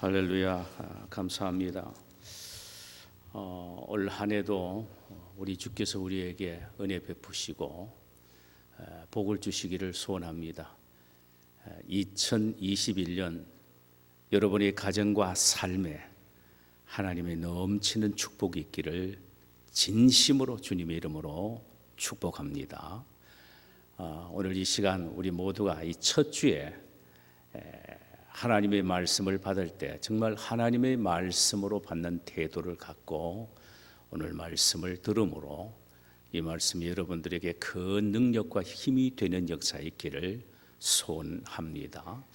할렐루야. 감사합니다. 올 한 해도 우리 주께서 우리에게 은혜 베푸시고 복을 주시기를 소원합니다. 2021년 여러분의 가정과 삶에 하나님의 넘치는 축복이 있기를 진심으로 주님의 이름으로 축복합니다. 오늘 이 시간 우리 모두가 이 첫 주에 하나님의 말씀을 받을 때 정말 하나님의 말씀으로 받는 태도를 갖고 오늘 말씀을 들음으로 이 말씀이 여러분들에게 큰 능력과 힘이 되는 역사가 있기를 소원합니다.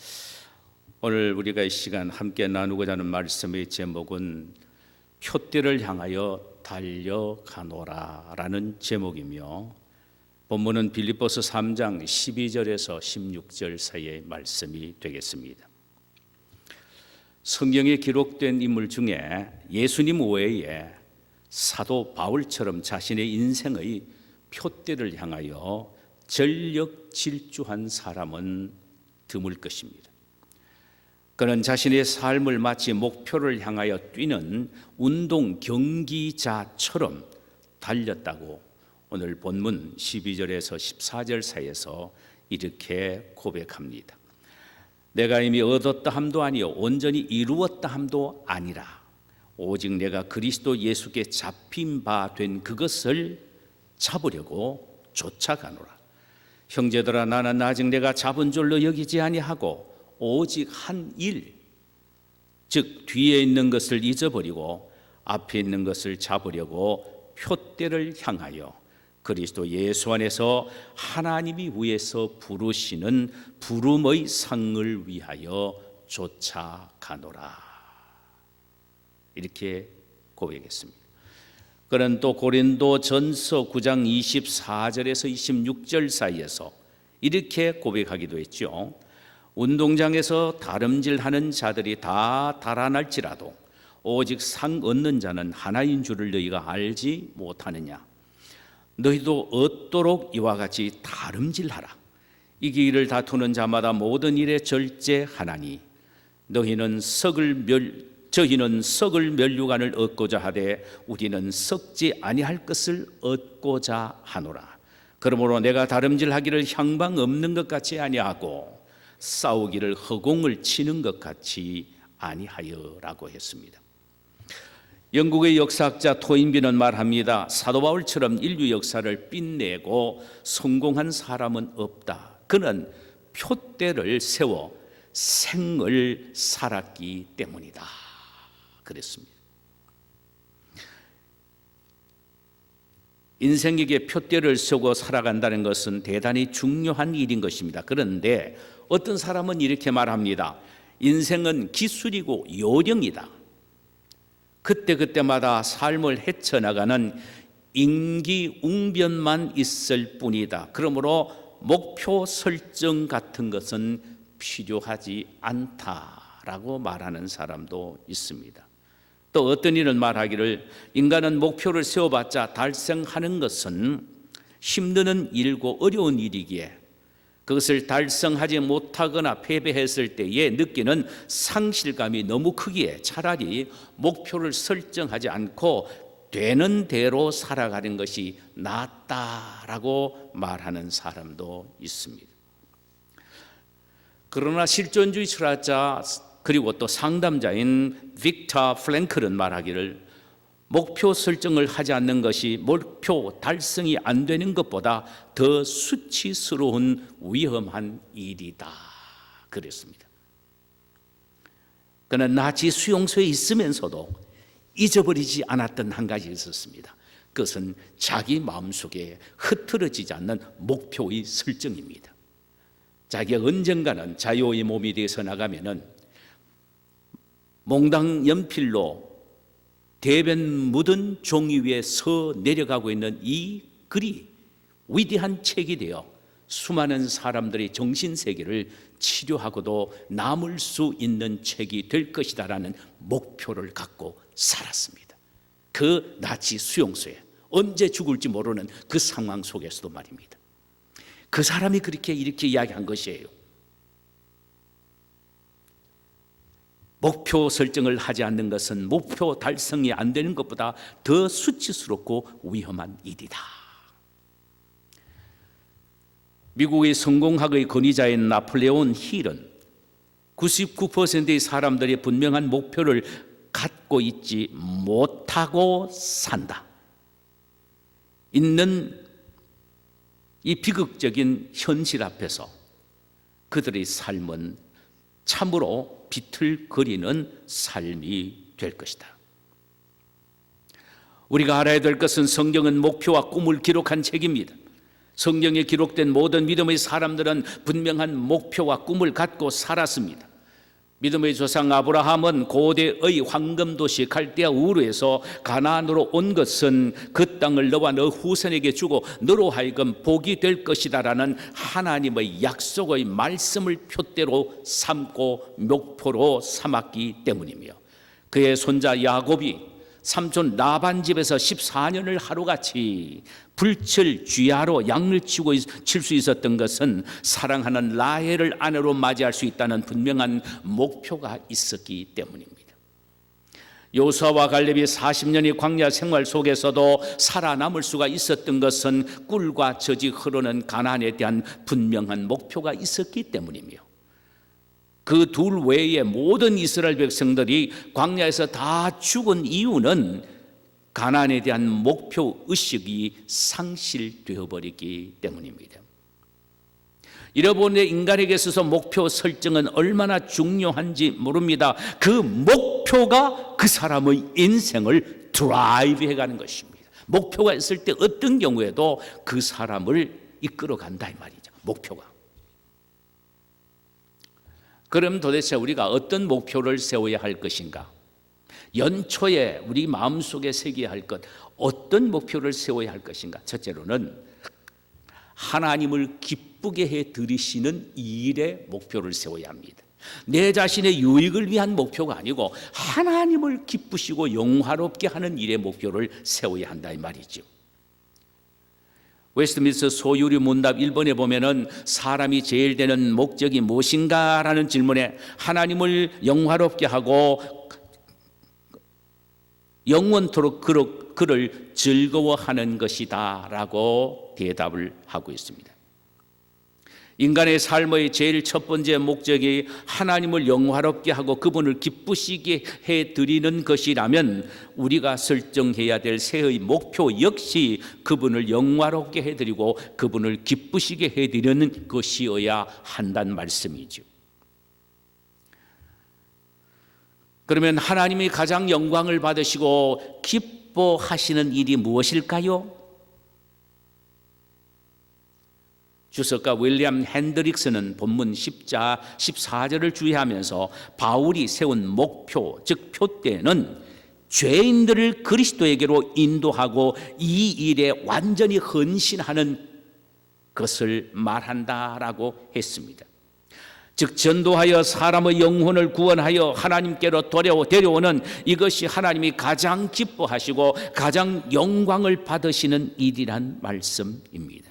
오늘 우리가 이 시간 함께 나누고자 하는 말씀의 제목은 표대를 향하여 달려가노라 라는 제목이며, 본문은 빌립보서 3장 12절에서 16절 사이의 말씀이 되겠습니다. 성경에 기록된 인물 중에 예수님 외에 사도 바울처럼 자신의 인생의 표대를 향하여 전력 질주한 사람은 드물 것입니다. 그는 자신의 삶을 마치 목표를 향하여 뛰는 운동 경기자처럼 달렸다고 오늘 본문 12절에서 14절 사이에서 이렇게 고백합니다. 내가 이미 얻었다 함도 아니요 온전히 이루었다 함도 아니라 오직 내가 그리스도 예수께 잡힌 바 된 그것을 잡으려고 쫓아가노라. 형제들아, 나는 아직 내가 잡은 줄로 여기지 아니하고 오직 한 일, 즉 뒤에 있는 것을 잊어버리고 앞에 있는 것을 잡으려고 표대를 향하여 그리스도 예수 안에서 하나님이 위에서 부르시는 부름의 상을 위하여 쫓아가노라. 이렇게 고백했습니다. 그는 또 고린도전서 9장 24절에서 26절 사이에서 이렇게 고백하기도 했죠. 운동장에서 다름질하는 자들이 다 달아날지라도 오직 상 얻는 자는 하나인 줄을 너희가 알지 못하느냐. 너희도 얻도록 이와 같이 다름질하라. 이기기를 다투는 자마다 모든 일에 절제하나니 저희는 썩을 멸류관을 얻고자 하되 우리는 썩지 아니할 것을 얻고자 하노라. 그러므로 내가 다름질하기를 향방 없는 것 같이 아니하고 싸우기를 허공을 치는 것 같이 아니하여라고 했습니다. 영국의 역사학자 토인비는 말합니다. 사도 바울처럼 인류 역사를 빛내고 성공한 사람은 없다. 그는 표대를 세워 생을 살았기 때문이다. 그랬습니다. 인생에게 표대를 세우고 살아간다는 것은 대단히 중요한 일인 것입니다. 그런데 어떤 사람은 이렇게 말합니다. 인생은 기술이고 요령이다. 그때마다 삶을 헤쳐나가는 임기응변만 있을 뿐이다. 그러므로 목표 설정 같은 것은 필요하지 않다라고 말하는 사람도 있습니다. 또 어떤 이는 말하기를 인간은 목표를 세워봤자 달성하는 것은 힘드는 일고 어려운 일이기에 그것을 달성하지 못하거나 패배했을 때에 느끼는 상실감이 너무 크기에 차라리 목표를 설정하지 않고 되는 대로 살아가는 것이 낫다라고 말하는 사람도 있습니다. 그러나 실존주의 철학자 그리고 또 상담자인 빅터 프랭클은 말하기를 목표 설정을 하지 않는 것이 목표 달성이 안 되는 것보다 더 수치스러운 위험한 일이다. 그랬습니다. 그는 나치 수용소에 있으면서도 잊어버리지 않았던 한 가지 있었습니다. 그것은 자기 마음속에 흐트러지지 않는 목표의 설정입니다. 자기가 언젠가는 자유의 몸이 되어서 나가면은 몽당 연필로 대변 묻은 종이 위에 서 내려가고 있는 이 글이 위대한 책이 되어 수많은 사람들의 정신세계를 치료하고도 남을 수 있는 책이 될 것이다라는 목표를 갖고 살았습니다. 그 나치 수용소에 언제 죽을지 모르는 그 상황 속에서도 말입니다. 그 사람이 이렇게 이야기한 것이에요. 목표 설정을 하지 않는 것은 목표 달성이 안 되는 것보다 더 수치스럽고 위험한 일이다. 미국의 성공학의 권위자인 나폴레온 힐은 99%의 사람들이 분명한 목표를 갖고 있지 못하고 산다. 있는 이 비극적인 현실 앞에서 그들의 삶은 참으로 비틀거리는 삶이 될 것이다. 우리가 알아야 될 것은 성경은 목표와 꿈을 기록한 책입니다. 성경에 기록된 모든 믿음의 사람들은 분명한 목표와 꿈을 갖고 살았습니다. 믿음의 조상 아브라함은 고대의 황금도시 갈대아 우르에서 가나안으로 온 것은 그 땅을 너와 너 후손에게 주고 너로 하여금 복이 될 것이다라는 하나님의 약속의 말씀을 표대로 삼고 목표로 삼았기 때문이며, 그의 손자 야곱이 삼촌 라반 집에서 14년을 하루같이 불철 쥐야로 양을 칠 수 있었던 것은 사랑하는 라헬을 아내로 맞이할 수 있다는 분명한 목표가 있었기 때문입니다. 여호수아와 갈렙이 40년의 광야 생활 속에서도 살아남을 수가 있었던 것은 꿀과 젖이 흐르는 가나안에 대한 분명한 목표가 있었기 때문이며, 그 둘 외에 모든 이스라엘 백성들이 광야에서 다 죽은 이유는 가나안에 대한 목표 의식이 상실되어 버리기 때문입니다. 여러분의 인간에게 있어서 목표 설정은 얼마나 중요한지 모릅니다. 그 목표가 그 사람의 인생을 드라이브해 가는 것입니다. 목표가 있을 때 어떤 경우에도 그 사람을 이끌어 간다 이 말이죠. 목표가. 그럼 도대체 우리가 어떤 목표를 세워야 할 것인가? 연초에 우리 마음속에 새겨야 할 것, 어떤 목표를 세워야 할 것인가? 첫째로는 하나님을 기쁘게 해드리시는 일의 목표를 세워야 합니다. 내 자신의 유익을 위한 목표가 아니고 하나님을 기쁘시고 영화롭게 하는 일의 목표를 세워야 한다 이 말이죠. 웨스트민스터 소유리 문답 1번에 보면은 사람이 제일 되는 목적이 무엇인가? 라는 질문에 하나님을 영화롭게 하고 영원토록 그를 즐거워하는 것이다 라고 대답을 하고 있습니다. 인간의 삶의 제일 첫 번째 목적이 하나님을 영화롭게 하고 그분을 기쁘시게 해드리는 것이라면 우리가 설정해야 될 새해의 목표 역시 그분을 영화롭게 해드리고 그분을 기쁘시게 해드리는 것이어야 한다는 말씀이죠. 그러면 하나님이 가장 영광을 받으시고 기뻐하시는 일이 무엇일까요? 주석가 윌리엄 핸드릭스는 본문 14절을 주의하면서 바울이 세운 목표, 즉 표대는 죄인들을 그리스도에게로 인도하고 이 일에 완전히 헌신하는 것을 말한다라고 했습니다. 즉 전도하여 사람의 영혼을 구원하여 하나님께로 데려오는 이것이 하나님이 가장 기뻐하시고 가장 영광을 받으시는 일이란 말씀입니다.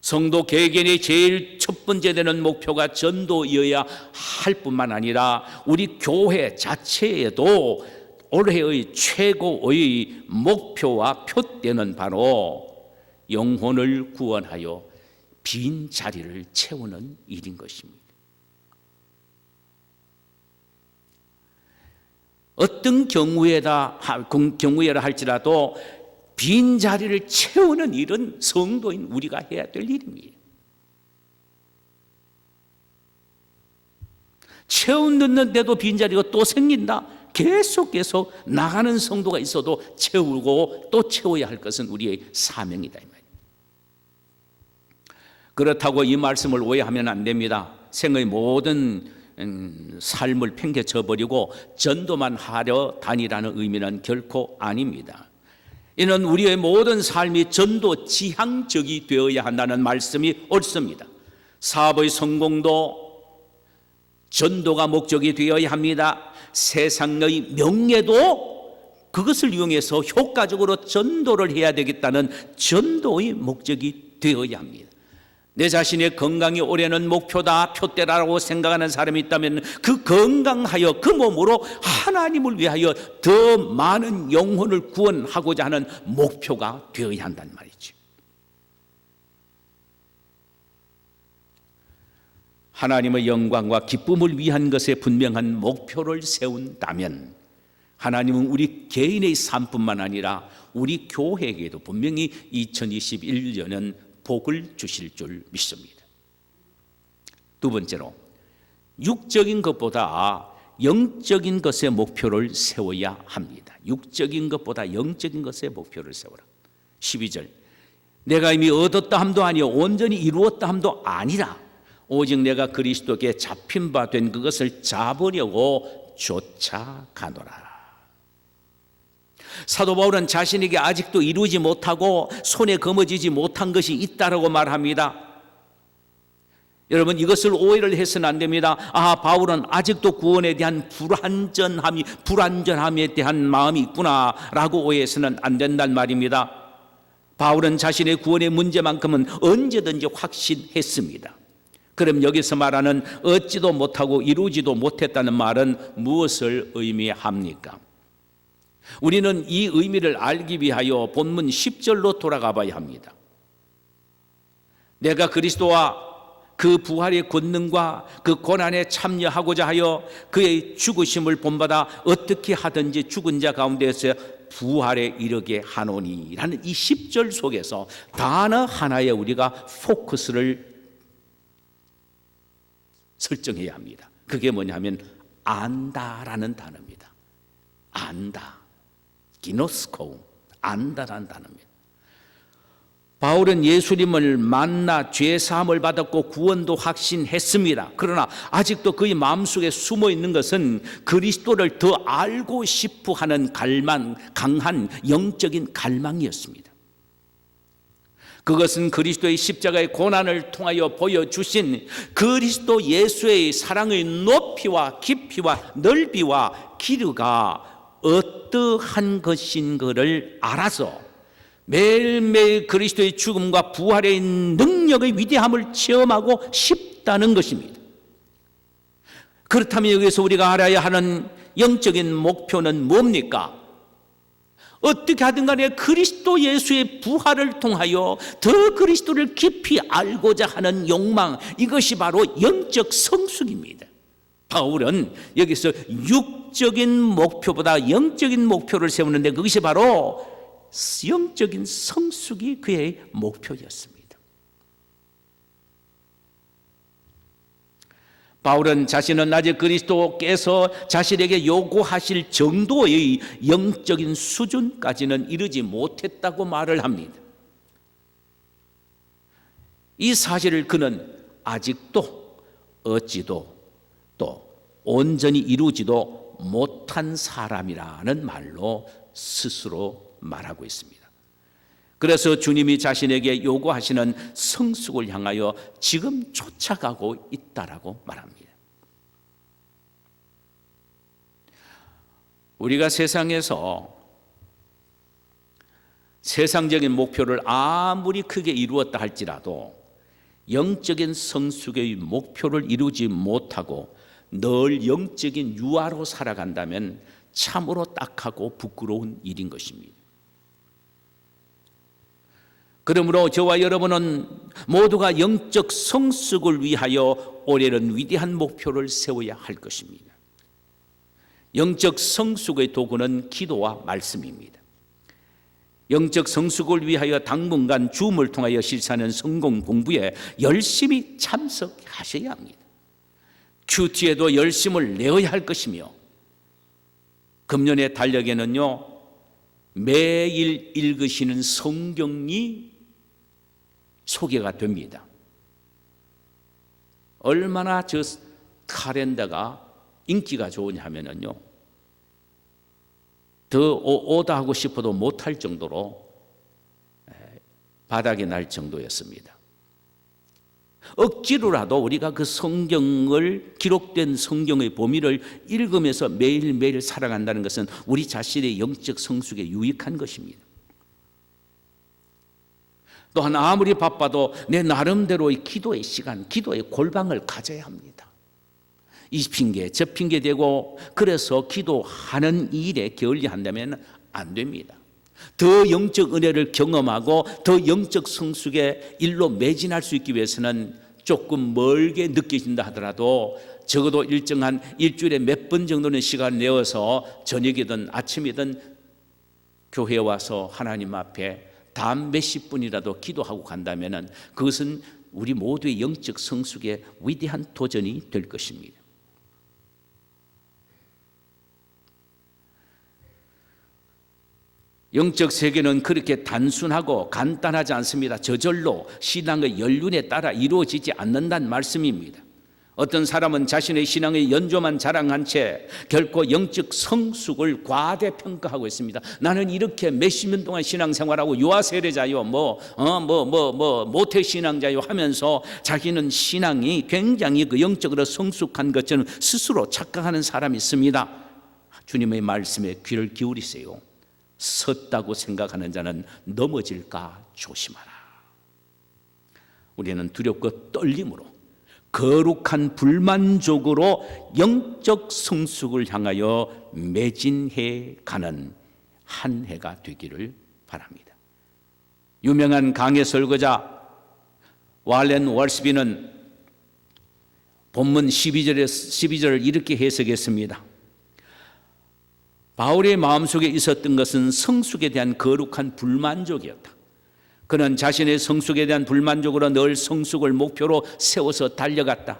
성도 개개인의 제일 첫 번째 되는 목표가 전도이어야 할 뿐만 아니라 우리 교회 자체에도 올해의 최고의 목표와 표대는 바로 영혼을 구원하여 빈 자리를 채우는 일인 것입니다. 어떤 경우에라 할지라도 빈 자리를 채우는 일은 성도인 우리가 해야 될 일입니다. 채우는데도 빈자리가 또 생긴다. 계속 나가는 성도가 있어도 채우고 또 채워야 할 것은 우리의 사명이다 이 말이에요. 그렇다고 이 말씀을 오해하면 안 됩니다. 생의 모든 삶을 팽개쳐 버리고 전도만 하려 다니라는 의미는 결코 아닙니다. 이는 우리의 모든 삶이 전도 지향적이 되어야 한다는 말씀이 옳습니다. 사업의 성공도 전도가 목적이 되어야 합니다. 세상의 명예도 그것을 이용해서 효과적으로 전도를 해야 되겠다는 전도의 목적이 되어야 합니다. 내 자신의 건강이 올해는 목표다, 표대라고 생각하는 사람이 있다면 그 건강하여 그 몸으로 하나님을 위하여 더 많은 영혼을 구원하고자 하는 목표가 되어야 한단 말이죠. 하나님의 영광과 기쁨을 위한 것에 분명한 목표를 세운다면 하나님은 우리 개인의 삶뿐만 아니라 우리 교회에게도 분명히 2021년은 복을 주실 줄 믿습니다. 두 번째로, 육적인 것보다 영적인 것에 목표를 세워야 합니다. 육적인 것보다 영적인 것에 목표를 세워라. 12절, 내가 이미 얻었다 함도 아니요 온전히 이루었다 함도 아니라 오직 내가 그리스도께 잡힌 바 된 그것을 잡으려고 쫓아가노라. 사도 바울은 자신에게 아직도 이루지 못하고 손에 거머쥐지 못한 것이 있다라고 말합니다. 여러분, 이것을 오해를 해서는 안 됩니다. 바울은 아직도 구원에 대한 불완전함에 대한 마음이 있구나라고 오해해서는 안 된단 말입니다. 바울은 자신의 구원의 문제만큼은 언제든지 확신했습니다. 그럼 여기서 말하는 얻지도 못하고 이루지도 못했다는 말은 무엇을 의미합니까? 우리는 이 의미를 알기 위하여 본문 10절로 돌아가 봐야 합니다. 내가 그리스도와 그 부활의 권능과 그 고난에 참여하고자 하여 그의 죽으심을 본받아 어떻게 하든지 죽은 자 가운데서 부활에 이르게 하노니라는 이 10절 속에서 단어 하나에 우리가 포커스를 설정해야 합니다. 그게 뭐냐면 안다라는 단어입니다. 안다. 기노스코, 안다라는 단어입니다. 바울은 예수님을 만나 죄사함을 받았고 구원도 확신했습니다. 그러나 아직도 그의 마음속에 숨어 있는 것은 그리스도를 더 알고 싶어 하는 강한 영적인 갈망이었습니다. 그것은 그리스도의 십자가의 고난을 통하여 보여주신 그리스도 예수의 사랑의 높이와 깊이와 넓이와 길이가 어떠한 것인 것을 알아서 매일매일 그리스도의 죽음과 부활의 능력의 위대함을 체험하고 싶다는 것입니다. 그렇다면 여기서 우리가 알아야 하는 영적인 목표는 뭡니까? 어떻게 하든 간에 그리스도 예수의 부활을 통하여 더 그리스도를 깊이 알고자 하는 욕망, 이것이 바로 영적 성숙입니다. 바울은 여기서 육적인 목표보다 영적인 목표를 세우는데 그것이 바로 영적인 성숙이 그의 목표였습니다. 바울은 자신은 아직 그리스도께서 자신에게 요구하실 정도의 영적인 수준까지는 이르지 못했다고 말을 합니다. 이 사실을 그는 아직도 얻지도 또 온전히 이루지도 못한 사람이라는 말로 스스로 말하고 있습니다. 그래서 주님이 자신에게 요구하시는 성숙을 향하여 지금 쫓아가고 있다라고 말합니다. 우리가 세상에서 세상적인 목표를 아무리 크게 이루었다 할지라도 영적인 성숙의 목표를 이루지 못하고 늘 영적인 유아로 살아간다면 참으로 딱하고 부끄러운 일인 것입니다. 그러므로 저와 여러분은 모두가 영적 성숙을 위하여 올해는 위대한 목표를 세워야 할 것입니다. 영적 성숙의 도구는 기도와 말씀입니다. 영적 성숙을 위하여 당분간 줌을 통하여 실시하는 성공 공부에 열심히 참석하셔야 합니다. 큐티에도 열심을 내어야 할 것이며 금년의 달력에는요, 매일 읽으시는 성경이 소개가 됩니다. 얼마나 저 카렌더가 인기가 좋으냐 하면은요, 더 오다 하고 싶어도 못할 정도로 바닥이 날 정도였습니다. 억지로라도 우리가 그 성경을, 기록된 성경의 범위를 읽으면서 매일매일 살아간다는 것은 우리 자신의 영적 성숙에 유익한 것입니다. 또한 아무리 바빠도 내 나름대로의 기도의 시간, 기도의 골방을 가져야 합니다. 이 핑계 저 핑계 대고 그래서 기도하는 일에 게을리한다면 안 됩니다. 더 영적 은혜를 경험하고 더 영적 성숙의 일로 매진할 수 있기 위해서는 조금 멀게 느껴진다 하더라도 적어도 일정한 일주일에 몇 번 정도는 시간 내어서 저녁이든 아침이든 교회에 와서 하나님 앞에 단 몇십 분이라도 기도하고 간다면 그것은 우리 모두의 영적 성숙의 위대한 도전이 될 것입니다. 영적 세계는 그렇게 단순하고 간단하지 않습니다. 저절로 신앙의 연륜에 따라 이루어지지 않는다는 말씀입니다. 어떤 사람은 자신의 신앙의 연조만 자랑한 채 결코 영적 성숙을 과대평가하고 있습니다. 나는 이렇게 몇십 년 동안 신앙생활하고 유아세례자요, 모태신앙자요 하면서 자기는 신앙이 굉장히 그 영적으로 성숙한 것처럼 스스로 착각하는 사람이 있습니다. 주님의 말씀에 귀를 기울이세요. 섰다고 생각하는 자는 넘어질까 조심하라. 우리는 두렵고 떨림으로 거룩한 불만족으로 영적 성숙을 향하여 매진해 가는 한 해가 되기를 바랍니다. 유명한 강해 설교자 왈렌 월스비는 본문 12절을 이렇게 해석했습니다. 바울의 마음속에 있었던 것은 성숙에 대한 거룩한 불만족이었다. 그는 자신의 성숙에 대한 불만족으로 늘 성숙을 목표로 세워서 달려갔다.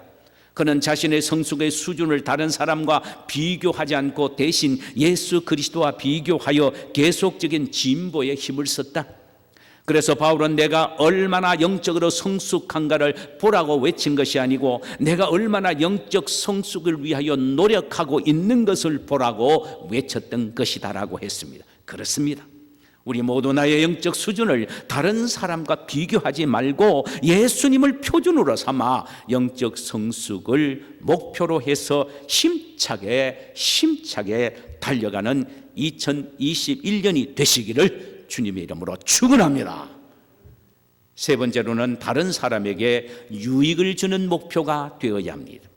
그는 자신의 성숙의 수준을 다른 사람과 비교하지 않고 대신 예수 그리스도와 비교하여 계속적인 진보에 힘을 썼다. 그래서 바울은 내가 얼마나 영적으로 성숙한가를 보라고 외친 것이 아니고 내가 얼마나 영적 성숙을 위하여 노력하고 있는 것을 보라고 외쳤던 것이다라고 했습니다. 그렇습니다. 우리 모두 나의 영적 수준을 다른 사람과 비교하지 말고 예수님을 표준으로 삼아 영적 성숙을 목표로 해서 힘차게 달려가는 2021년이 되시기를 주님의 이름으로 축원합니다. 세 번째로는 다른 사람에게 유익을 주는 목표가 되어야 합니다.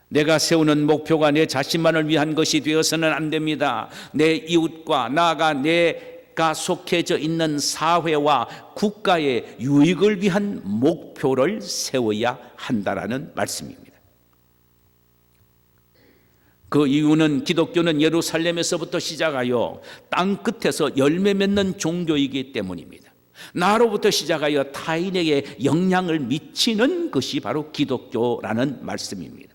내가 세우는 목표가 내 자신만을 위한 것이 되어서는 안 됩니다. 내 이웃과 나아가 내가 속해져 있는 사회와 국가의 유익을 위한 목표를 세워야 한다라는 말씀입니다. 그 이유는 기독교는 예루살렘에서부터 시작하여 땅 끝에서 열매 맺는 종교이기 때문입니다. 나로부터 시작하여 타인에게 영향을 미치는 것이 바로 기독교라는 말씀입니다.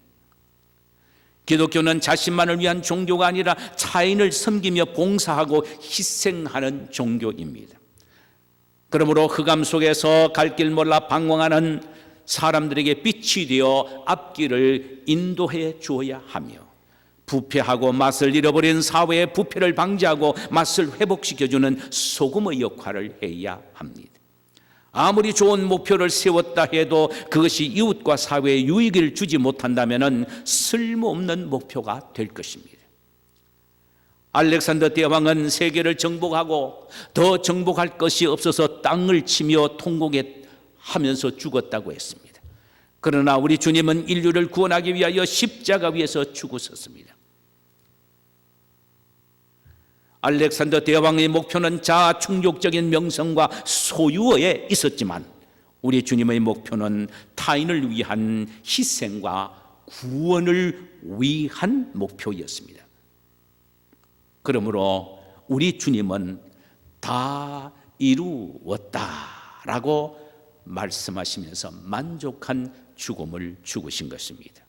기독교는 자신만을 위한 종교가 아니라 타인을 섬기며 봉사하고 희생하는 종교입니다. 그러므로 흑암 속에서 갈 길 몰라 방황하는 사람들에게 빛이 되어 앞길을 인도해 주어야 하며 부패하고 맛을 잃어버린 사회의 부패를 방지하고 맛을 회복시켜주는 소금의 역할을 해야 합니다. 아무리 좋은 목표를 세웠다 해도 그것이 이웃과 사회에 유익을 주지 못한다면 쓸모없는 목표가 될 것입니다. 알렉산더 대왕은 세계를 정복하고 더 정복할 것이 없어서 땅을 치며 통곡하면서 죽었다고 했습니다. 그러나 우리 주님은 인류를 구원하기 위하여 십자가 위에서 죽으셨습니다. 알렉산더 대왕의 목표는 자아 충족적인 명성과 소유에 있었지만 우리 주님의 목표는 타인을 위한 희생과 구원을 위한 목표였습니다. 그러므로 우리 주님은 다 이루었다라고 말씀하시면서 만족한 죽음을 죽으신 것입니다.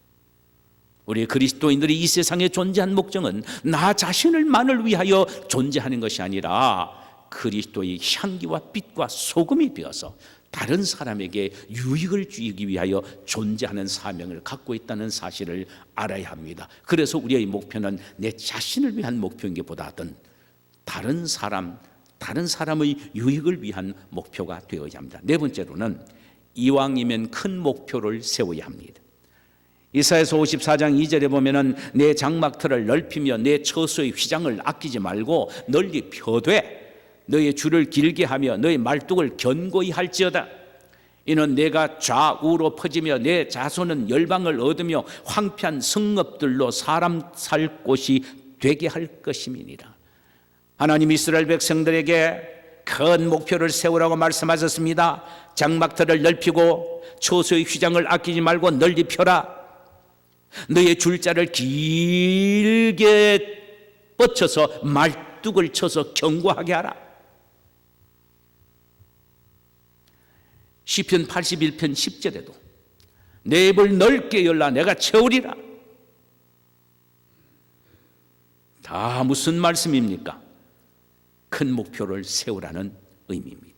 우리 그리스도인들이 이 세상에 존재한 목적은 나 자신을만을 위하여 존재하는 것이 아니라 그리스도의 향기와 빛과 소금이 되어서 다른 사람에게 유익을 주기 위하여 존재하는 사명을 갖고 있다는 사실을 알아야 합니다. 그래서 우리의 목표는 내 자신을 위한 목표인 것보다는 다른 사람의 유익을 위한 목표가 되어야 합니다. 네 번째로는 이왕이면 큰 목표를 세워야 합니다. 이사야서 54장 2절에 보면은 내 장막틀을 넓히며 내 처소의 휘장을 아끼지 말고 널리 펴되 너의 줄을 길게 하며 너의 말뚝을 견고히 할지어다. 이는 내가 좌우로 퍼지며 내 자손은 열방을 얻으며 황폐한 성읍들로 사람 살 곳이 되게 할 것임이니라. 하나님 이스라엘 백성들에게 큰 목표를 세우라고 말씀하셨습니다. 장막터를 넓히고 초소의 휘장을 아끼지 말고 널리 펴라. 너의 줄자를 길게 뻗쳐서 말뚝을 쳐서 견고하게 하라. 시편 81편 10절에도 내 입을 넓게 열라 내가 채우리라. 다 무슨 말씀입니까? 큰 목표를 세우라는 의미입니다.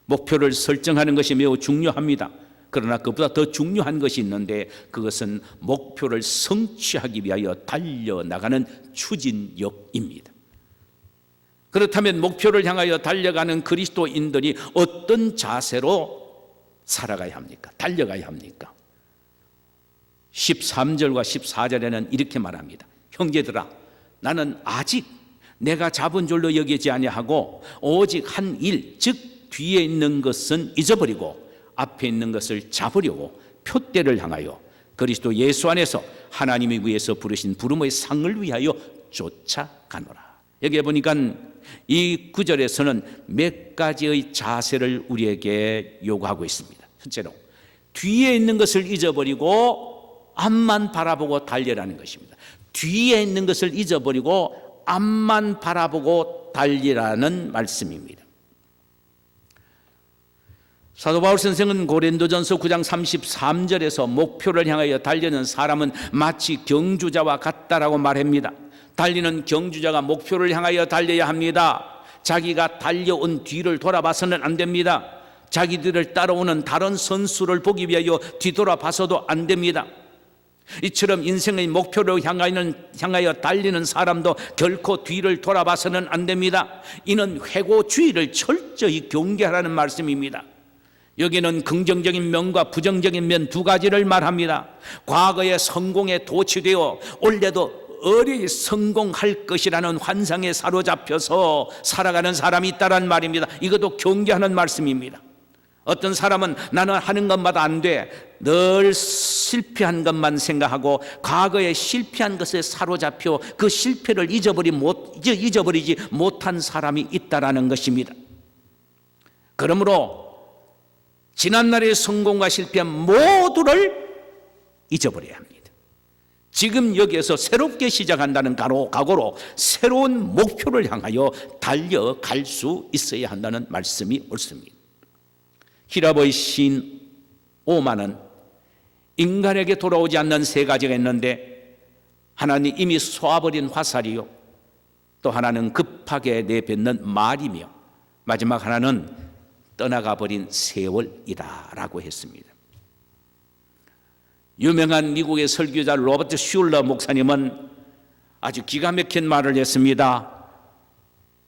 목표를 설정하는 것이 매우 중요합니다. 그러나 그보다 더 중요한 것이 있는데 그것은 목표를 성취하기 위하여 달려나가는 추진력입니다. 그렇다면 목표를 향하여 달려가는 그리스도인들이 어떤 자세로 살아가야 합니까? 달려가야 합니까? 13절과 14절에는 이렇게 말합니다. 형제들아, 나는 아직 내가 잡은 줄로 여기지 아니하고 오직 한 일, 즉 뒤에 있는 것은 잊어버리고 앞에 있는 것을 잡으려고 표대를 향하여 그리스도 예수 안에서 하나님이 위해서 부르신 부름의 상을 위하여 쫓아가노라. 여기에 보니까 이 구절에서는 몇 가지의 자세를 우리에게 요구하고 있습니다. 첫째로 뒤에 있는 것을 잊어버리고 앞만 바라보고 달려라는 것입니다. 뒤에 있는 것을 잊어버리고 앞만 바라보고 달리라는 말씀입니다. 사도 바울 선생은 고린도전서 9장 33절에서 목표를 향하여 달리는 사람은 마치 경주자와 같다라고 말합니다. 달리는 경주자가 목표를 향하여 달려야 합니다. 자기가 달려온 뒤를 돌아봐서는 안 됩니다. 자기들을 따라오는 다른 선수를 보기 위하여 뒤돌아봐서도 안 됩니다. 이처럼 인생의 목표를 향하여 달리는 사람도 결코 뒤를 돌아봐서는 안 됩니다. 이는 회고주의를 철저히 경계하라는 말씀입니다. 여기는 긍정적인 면과 부정적인 면 두 가지를 말합니다. 과거의 성공에 도취되어 올해도 어려이 성공할 것이라는 환상에 사로잡혀서 살아가는 사람이 있다는 말입니다. 이것도 경계하는 말씀입니다. 어떤 사람은 나는 하는 것마다 안 돼. 늘 실패한 것만 생각하고 과거에 실패한 것에 사로잡혀 그 실패를 잊어버리지 못한 사람이 있다라는 것입니다. 그러므로 지난날의 성공과 실패한 모두를 잊어버려야 합니다. 지금 여기에서 새롭게 시작한다는 각오로 새로운 목표를 향하여 달려갈 수 있어야 한다는 말씀이 옳습니다. 히랍의 시인 오만은 인간에게 돌아오지 않는 세 가지가 있는데 하나는 이미 쏘아버린 화살이요, 또 하나는 급하게 내뱉는 말이며 마지막 하나는 떠나가 버린 세월이다라고 했습니다. 유명한 미국의 설교자 로버트 슐러 목사님은 아주 기가 막힌 말을 했습니다.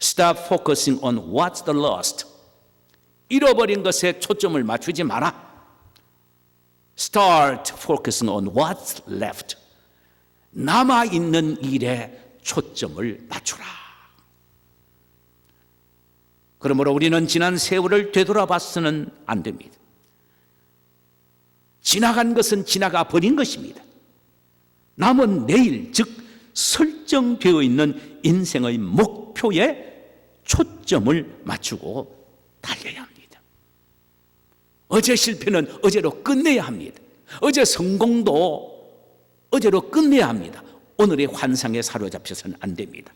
Stop focusing on what's the lost. 잃어버린 것에 초점을 맞추지 마라. Start focusing on what's left. 남아있는 일에 초점을 맞추라. 그러므로 우리는 지난 세월을 되돌아봐서는 안 됩니다. 지나간 것은 지나가 버린 것입니다. 남은 내일, 즉 설정되어 있는 인생의 목표에 초점을 맞추고 달려야 합니다. 어제 실패는 어제로 끝내야 합니다. 어제 성공도 어제로 끝내야 합니다. 오늘의 환상에 사로잡혀서는 안 됩니다.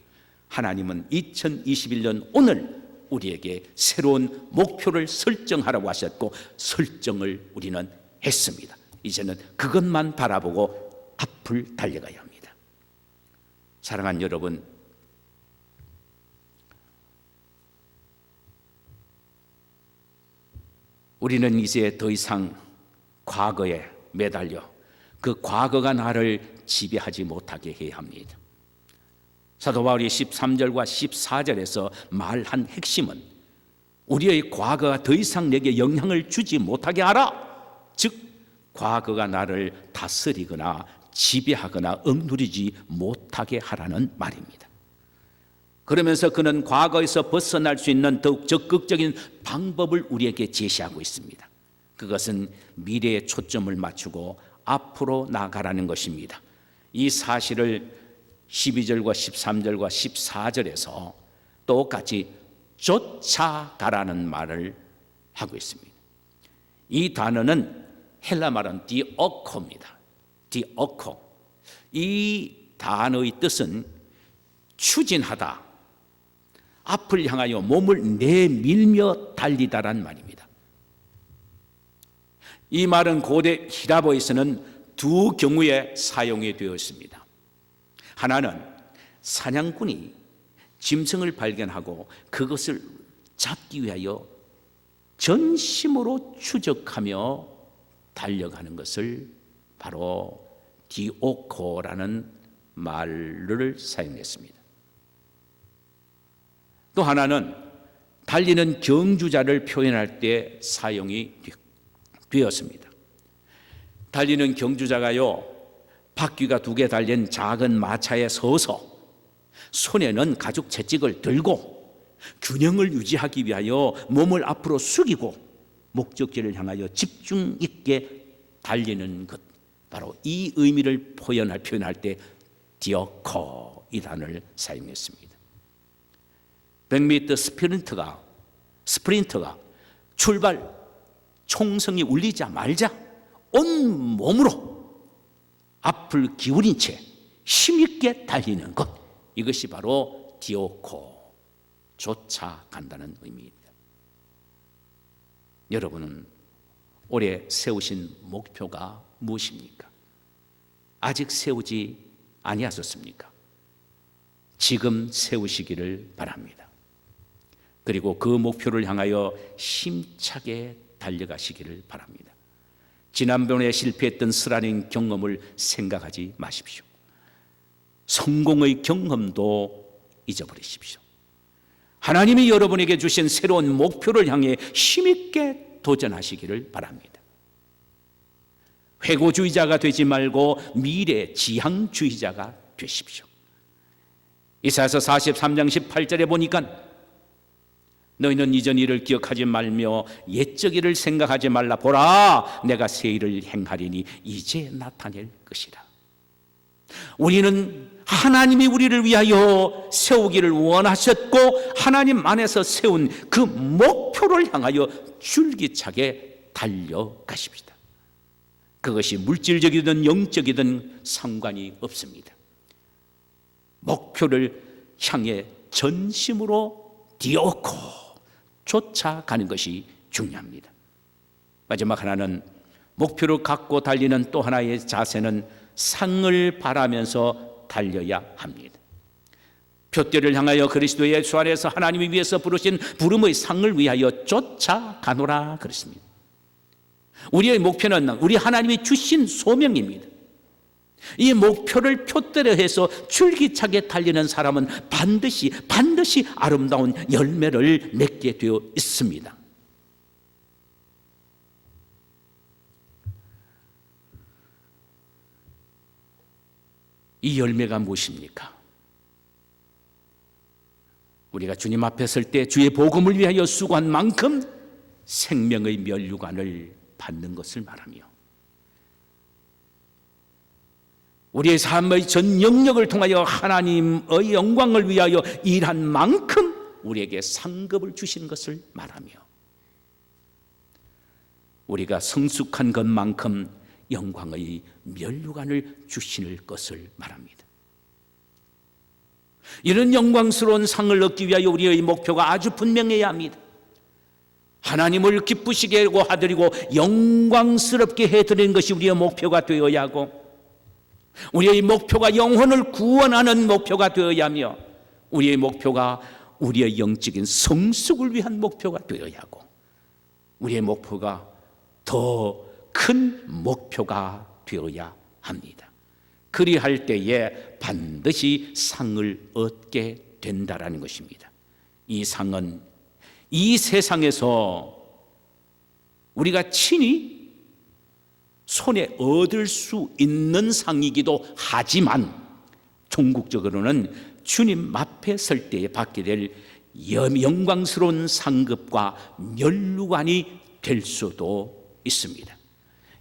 하나님은 2021년 오늘 우리에게 새로운 목표를 설정하라고 하셨고 설정을 우리는 했습니다. 이제는 그것만 바라보고 앞을 달려가야 합니다. 사랑하는 여러분, 우리는 이제 더 이상 과거에 매달려 그 과거가 나를 지배하지 못하게 해야 합니다. 사도 바울이 13절과 14절에서 말한 핵심은 우리의 과거가 더 이상 내게 영향을 주지 못하게 하라. 즉 과거가 나를 다스리거나 지배하거나 억누르지 못하게 하라는 말입니다. 그러면서 그는 과거에서 벗어날 수 있는 더욱 적극적인 방법을 우리에게 제시하고 있습니다. 그것은 미래에 초점을 맞추고 앞으로 나가라는 것입니다. 이 사실을 12절과 13절과 14절에서 똑같이 쫓아가라는 말을 하고 있습니다. 이 단어는 헬라 말은 디오코입니다. 디오코. 이 단어의 뜻은 추진하다, 앞을 향하여 몸을 내밀며 달리다란 말입니다. 이 말은 고대 히라보에서는 두 경우에 사용이 되었습니다. 하나는 사냥꾼이 짐승을 발견하고 그것을 잡기 위하여 전심으로 추적하며 달려가는 것을 바로 디오코라는 말을 사용했습니다. 또 하나는 달리는 경주자를 표현할 때 사용이 되었습니다. 달리는 경주자가요, 바퀴가 2개 달린 작은 마차에 서서 손에는 가죽 채찍을 들고 균형을 유지하기 위하여 몸을 앞으로 숙이고 목적지를 향하여 집중 있게 달리는 것, 바로 이 의미를 표현할 때 디오코 이 단어를 사용했습니다. 100m 스프린터가 출발 총성이 울리자마자 온 몸으로 앞을 기울인 채 힘있게 달리는 것, 이것이 바로 디오코, 쫓아간다는 의미입니다. 여러분은 올해 세우신 목표가 무엇입니까? 아직 세우지 아니하셨습니까? 지금 세우시기를 바랍니다. 그리고 그 목표를 향하여 힘차게 달려가시기를 바랍니다. 지난번에 실패했던 스라닝 경험을 생각하지 마십시오. 성공의 경험도 잊어버리십시오. 하나님이 여러분에게 주신 새로운 목표를 향해 힘있게 도전하시기를 바랍니다. 회고주의자가 되지 말고 미래지향주의자가 되십시오. 이사야서 43장 18절에 보니까 너희는 이전 일을 기억하지 말며 옛적 일을 생각하지 말라. 보라, 내가 새 일을 행하리니 이제 나타낼 것이라. 우리는 하나님이 우리를 위하여 세우기를 원하셨고 하나님 안에서 세운 그 목표를 향하여 줄기차게 달려가십시다. 그것이 물질적이든 영적이든 상관이 없습니다. 목표를 향해 전심으로 디오코 쫓아가는 것이 중요합니다. 마지막 하나는 목표를 갖고 달리는 또 하나의 자세는 상을 바라면서 달려야 합니다. 표대를 향하여 그리스도 예수 안에서 하나님이 위해서 부르신 부름의 상을 위하여 쫓아가노라 그랬습니다. 우리의 목표는 우리 하나님이 주신 소명입니다. 이 목표를 표대로 해서 줄기차게 달리는 사람은 반드시 아름다운 열매를 맺게 되어 있습니다. 이 열매가 무엇입니까? 우리가 주님 앞에 설 때 주의 복음을 위하여 수고한 만큼 생명의 면류관을 받는 것을 말하며 우리의 삶의 전 영역을 통하여 하나님의 영광을 위하여 일한 만큼 우리에게 상급을 주신 것을 말하며 우리가 성숙한 것만큼 영광의 면류관을 주실 것을 말합니다. 이런 영광스러운 상을 얻기 위하여 우리의 목표가 아주 분명해야 합니다. 하나님을 기쁘시게 하드리고 영광스럽게 해드리는 것이 우리의 목표가 되어야 하고 우리의 목표가 영혼을 구원하는 목표가 되어야 하며 우리의 목표가 우리의 영적인 성숙을 위한 목표가 되어야 하고 우리의 목표가 더 큰 목표가 되어야 합니다. 그리할 때에 반드시 상을 얻게 된다라는 것입니다. 이 상은 이 세상에서 우리가 친히 손에 얻을 수 있는 상이기도 하지만 종국적으로는 주님 앞에 설 때에 받게 될 영광스러운 상급과 면류관이 될 수도 있습니다.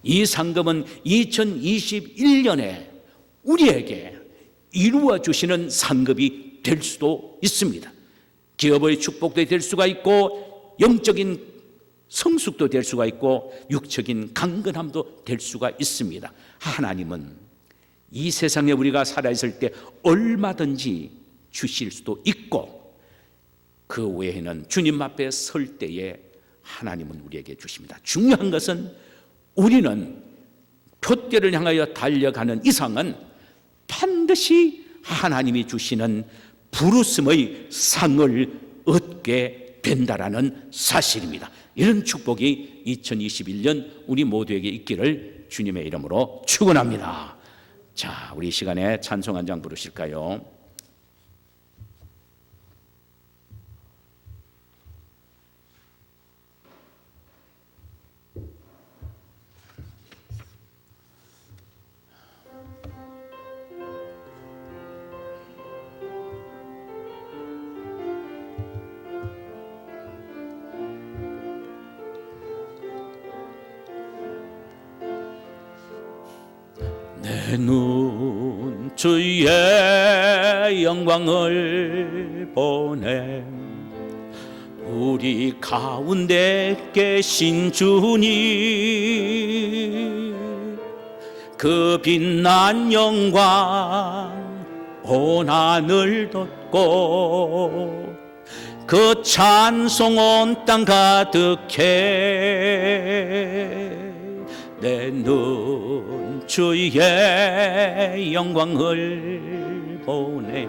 이 상급은 2021년에 우리에게 이루어 주시는 상급이 될 수도 있습니다. 기업의 축복도 될 수가 있고, 영적인 성숙도 될 수가 있고, 육적인 강건함도 될 수가 있습니다. 하나님은 이 세상에 우리가 살아있을 때 얼마든지 주실 수도 있고, 그 외에는 주님 앞에 설 때에 하나님은 우리에게 주십니다. 중요한 것은 우리는 표대를 향하여 달려가는 이상은 반드시 하나님이 주시는 부르심의 상을 얻게 된다라는 사실입니다. 이런 축복이 2021년 우리 모두에게 있기를 주님의 이름으로 축원합니다. 자, 우리 시간에 찬송 한 장 부르실까요? 내 눈 주의 영광을 보내 우리 가운데 계신 주님, 그 빛난 영광 온 하늘 덮고 그 찬송 온 땅 가득해. 내 눈 주의 영광을 보내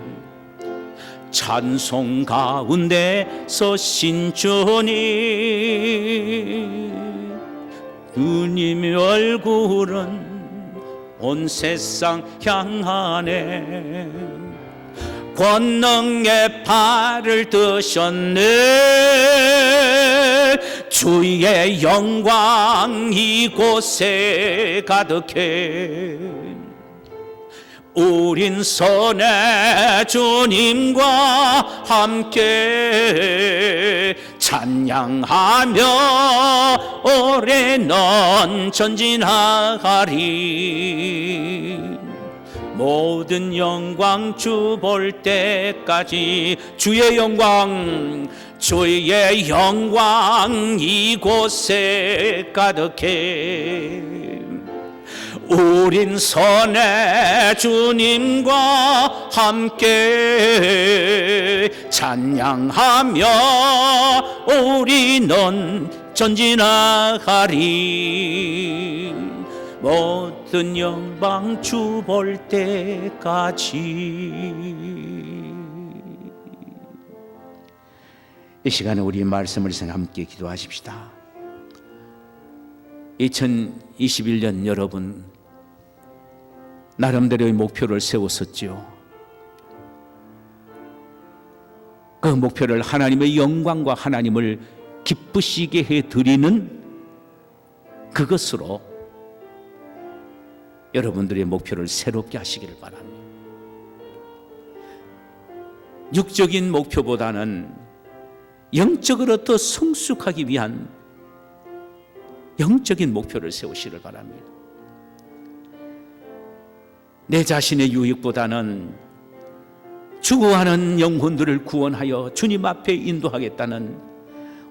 찬송 가운데 서신 주님, 주님의 얼굴은 온 세상 향하네. 권능의 팔을 드셨네. 주의 영광 이곳에 가득해. 우린 선의 주님과 함께 찬양하며 오래는 전진하리. 모든 영광 주 볼 때까지 주의 영광, 주의 영광 이곳에 가득해. 우린 선의 주님과 함께 찬양하며 우리는 전진하리. 모든 영광 주 볼 때까지. 이 시간에 우리 말씀을 함께 기도하십시다. 2021년 여러분 나름대로의 목표를 세웠었지요. 그 목표를 하나님의 영광과 하나님을 기쁘시게 해드리는 그것으로 여러분들의 목표를 새롭게 하시기를 바랍니다. 육적인 목표보다는 영적으로 더 성숙하기 위한 영적인 목표를 세우시기를 바랍니다. 내 자신의 유익보다는 죽어가는 영혼들을 구원하여 주님 앞에 인도하겠다는,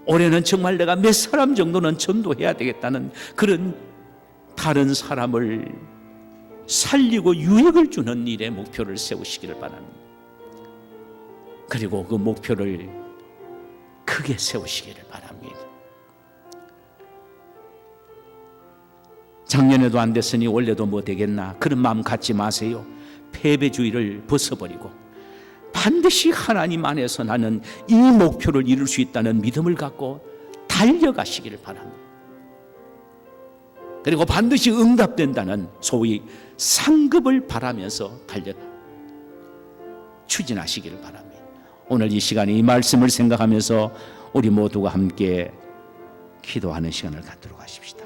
올해는 정말 내가 몇 사람 정도는 전도해야 되겠다는 그런 다른 사람을 살리고 유익을 주는 일에 목표를 세우시기를 바랍니다. 그리고 그 목표를 크게 세우시기를 바랍니다. 작년에도 안 됐으니 올해도 뭐 되겠나, 그런 마음 갖지 마세요. 패배주의를 벗어버리고 반드시 하나님 안에서 나는 이 목표를 이룰 수 있다는 믿음을 갖고 달려가시기를 바랍니다. 그리고 반드시 응답된다는 소위 상급을 바라면서 추진하시기를 바랍니다. 오늘 이 시간에 이 말씀을 생각하면서 우리 모두가 함께 기도하는 시간을 갖도록 하십시다.